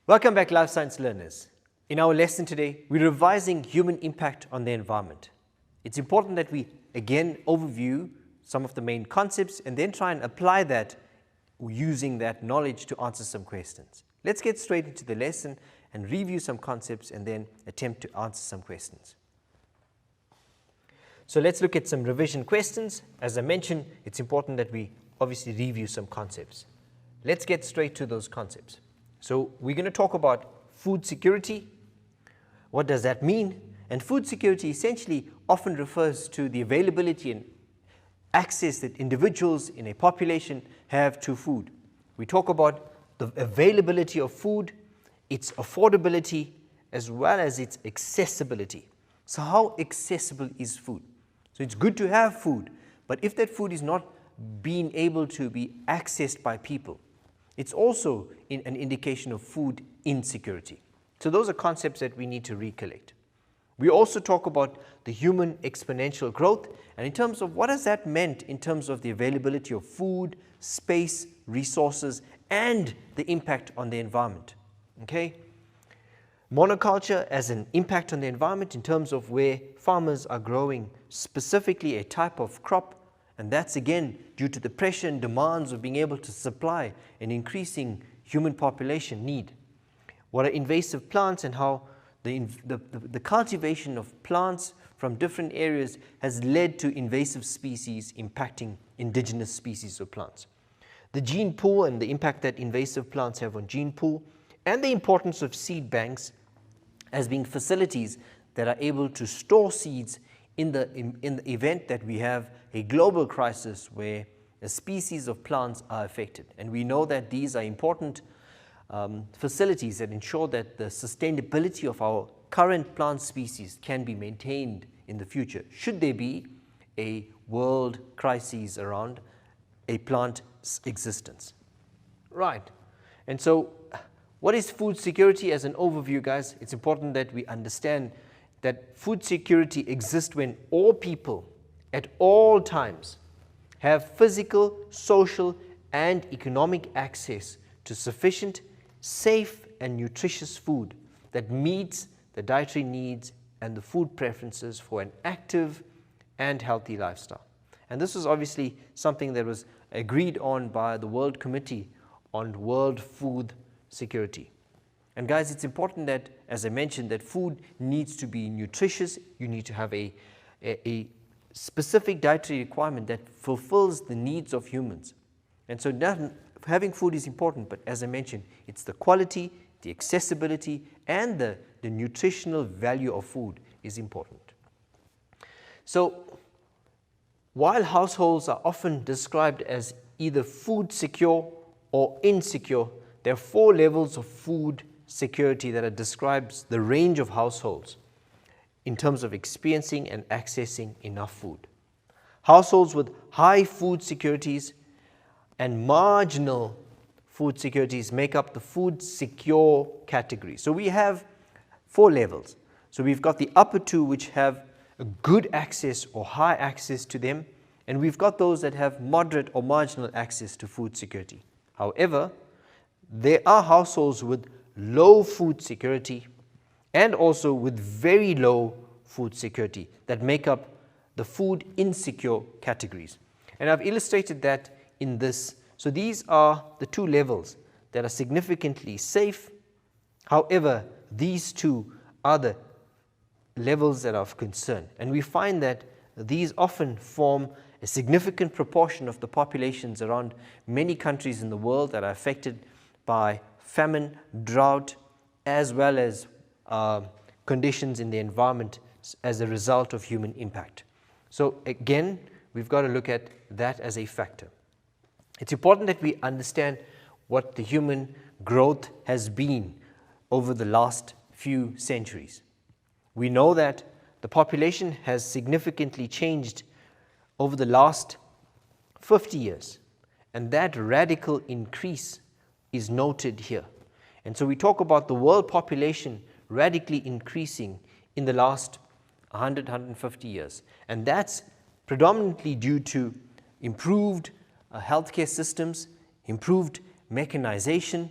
Welcome back, Life Science learners. In our lesson today, we're revising human impact on the environment. It's important that we again overview some of the main concepts and then try and apply that using that knowledge to answer some questions. Let's get straight into the lesson and review some concepts and then attempt to answer some questions. So let's look at some revision questions. As I mentioned, it's important that we obviously review some concepts. Let's get straight to those concepts. So we're going to talk about food security. What does that mean? And food security essentially often refers to the availability and access that individuals in a population have to food. We talk about the availability of food, its affordability, as well as its accessibility. So how accessible is food? So it's good to have food, but if that food is not being able to be accessed by people, it's also an indication of food insecurity. So those are concepts that we need to recollect. We also talk about the human exponential growth, and in terms of what has that meant in terms of the availability of food, space, resources, and the impact on the environment. Okay? Monoculture as an impact on the environment in terms of where farmers are growing specifically a type of crop, and that's again due to the pressure and demands of being able to supply an increasing human population need. What are invasive plants and how the cultivation of plants from different areas has led to invasive species impacting indigenous species of plants. The gene pool and the impact that invasive plants have on gene pool, and the importance of seed banks as being facilities that are able to store seeds in the event that we have a global crisis where a species of plants are affected. And we know that these are important facilities that ensure that the sustainability of our current plant species can be maintained in the future, should there be a world crisis around a plant's existence. Right, and so what is food security as an overview, guys? It's important that we understand that food security exists when all people at all times have physical, social, and economic access to sufficient, safe, and nutritious food that meets the dietary needs and the food preferences for an active and healthy lifestyle. And this was obviously something that was agreed on by the World Committee on World Food Security. And guys, it's important that, as I mentioned, that food needs to be nutritious. You need to have a specific dietary requirement that fulfills the needs of humans. And so having food is important, but as I mentioned, it's the quality, the accessibility, and the nutritional value of food is important. So while households are often described as either food secure or insecure, there are 4 levels of food security that describes the range of households in terms of experiencing and accessing enough food. Households with high food securities and marginal food securities make up the food secure category. So we have 4 levels. So we've got the upper 2, which have a good access or high access to them, and we've got those that have moderate or marginal access to food security. However, there are households with low food security and also with very low food security that make up the food insecure categories. And I've illustrated that in this. So these are the 2 levels that are significantly safe. However, these 2 are the levels that are of concern. And we find that these often form a significant proportion of the populations around many countries in the world that are affected by famine, drought, as well as conditions in the environment as a result of human impact. So again, we've got to look at that as a factor. It's important that we understand what the human growth has been over the last few centuries. We know that the population has significantly changed over the last 50 years, and that radical increase is noted here. And so we talk about the world population radically increasing in the last 150 years. And that's predominantly due to improved healthcare systems, improved mechanization,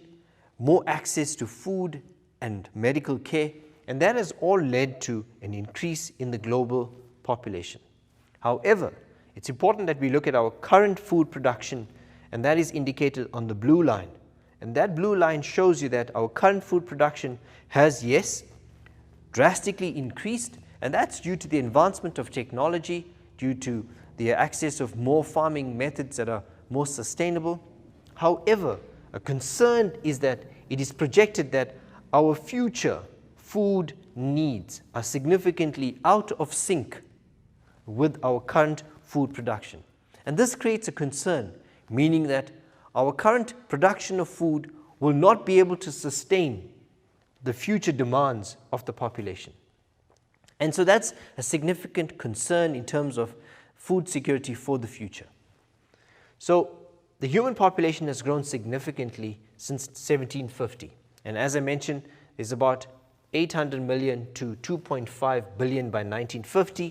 more access to food and medical care, and that has all led to an increase in the global population. However, it's important that we look at our current food production, and that is indicated on the blue line. And that blue line shows you that our current food production has, yes, drastically increased, and that's due to the advancement of technology, due to the access of more farming methods that are more sustainable. However, a concern is that it is projected that our future food needs are significantly out of sync with our current food production. And this creates a concern, meaning that our current production of food will not be able to sustain the future demands of the population. And so that's a significant concern in terms of food security for the future. So the human population has grown significantly since 1750. And as I mentioned, there's about 800 million to 2.5 billion by 1950.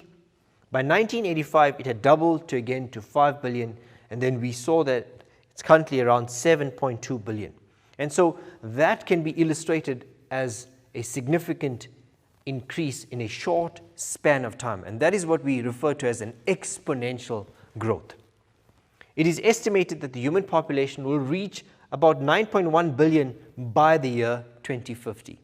By 1985, it had doubled again to 5 billion, and then we saw that it's currently around 7.2 billion. And so that can be illustrated as a significant increase in a short span of time, and that is what we refer to as an exponential growth. It is estimated that the human population will reach about 9.1 billion by the year 2050.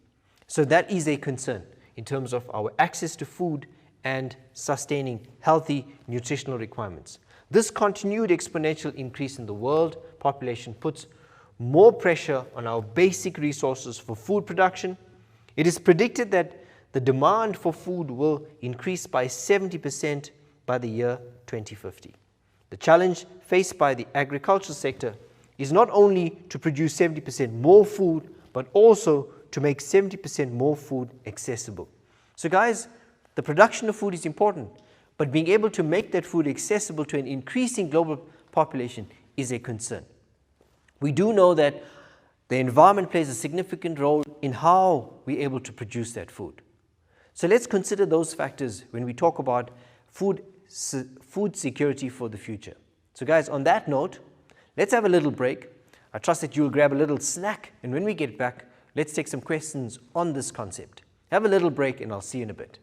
So that is a concern in terms of our access to food and sustaining healthy nutritional requirements. This continued exponential increase in the world population puts more pressure on our basic resources for food production. It is predicted that the demand for food will increase by 70% by the year 2050. The challenge faced by the agricultural sector is not only to produce 70% more food, but also to make 70% more food accessible. So guys, the production of food is important, but being able to make that food accessible to an increasing global population is a concern. We do know that the environment plays a significant role in how we're able to produce that food. So let's consider those factors when we talk about food security for the future. So guys, on that note, let's have a little break. I trust that you'll grab a little snack, and when we get back, let's take some questions on this concept. Have a little break, and I'll see you in a bit.